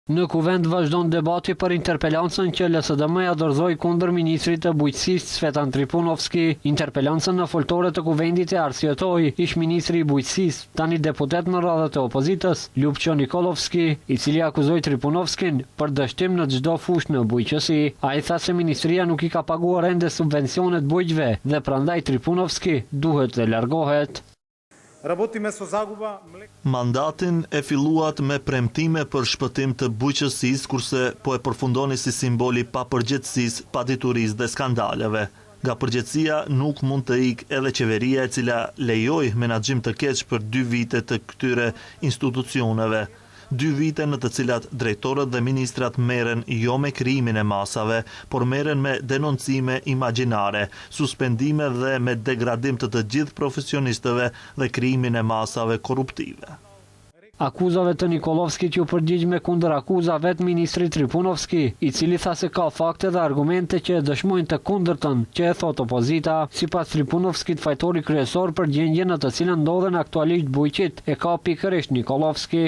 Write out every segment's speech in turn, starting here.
Në kuvend vazhdon debati për interpelancën që LSDM-ja dorëzoi kundër ministrit të bujqësisë Cvetan Tripunovski. Interpelancën në foltore të kuvendit e arsyetoi ish ministri i bujqësisë, tani deputet në radhët e opozitës, Ljupço Nikolovski, i cili akuzoi Tripunovskin për dështim në çdo fushë në bujqësi. Ai tha se ministria nuk i ka paguar ende subvencionet bujqëve dhe prandaj Tripunovski duhet të largohet. Mandatin e filluat me premtime për shpëtim të bujqësisë, kurse po e përfundoni si simboli papërgjegjësisë, paditurisë dhe skandaleve. Nga përgjegjësia nuk mund të ikë edhe qeveria e cila lejoi menaxhim të keq për 2 vite të këtyre institucioneve. 2 vite në të cilat drejtorët dhe ministrat merren jo me krijimin e masave, por merren me denoncime imagjinare, suspendime dhe me degradim të gjithë profesionistëve dhe krijimin e masave korruptive. Akuzave të Nikolovskit ju përgjigj me kundër akuza vetë ministri Tripunovski, i cili tha se ka fakte dhe argumente që e dëshmojnë të kundërtën që e thot opozita. Sipas Tripunovskit, fajtori kryesor për gjendjen në të cilën ndodhen aktualisht bujqit e ka pikërisht Nikolovski.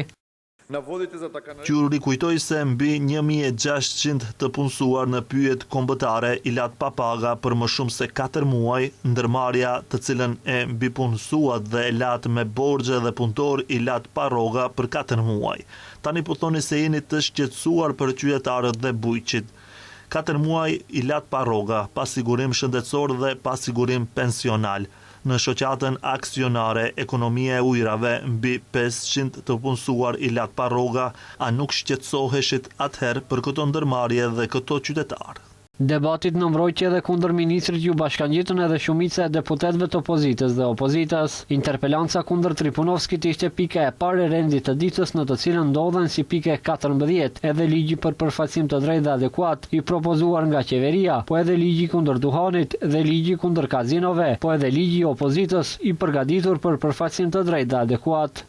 Qyri kujtoi se mbi 1600 të punësuar në pyjet kombëtare i lat pa paga për më shumë se 4 muaj, ndërmarrja të cilën e mbi punësuat dhe e lat me borxhe dhe punëtor i lat pa rroga për 4 muaj. Tani po thoni se jeni të shqetësuar për qytetarët dhe bujqit. 4 muaj i lat pa rroga, pa sigurim shëndetësor dhe pa sigurim pensional. Në shoqatën aksionare Ekonomia e Ujrave, mbi 500 të punësuar i lat pa rroga, a nuk shqetësoheshit atëherë për këto ndërmarrje dhe këto qytetarë? Debatit në mbrojtje dhe kundër ministrit ju bashkangjitën edhe shumica e deputetëve të opozitës dhe opozitës. Interpelanca kundër Tripunovskit ishte pika e parë e rendit të ditës, në të cilën ndodhen si pike 14 edhe ligji për përfaqësim të drejtë dhe adekuat i propozuar nga qeveria, po edhe ligji kundër duhanit dhe ligji kundër kazinove, po edhe ligji i opozitës i përgatitur për përfaqësim të drejtë dhe adekuat.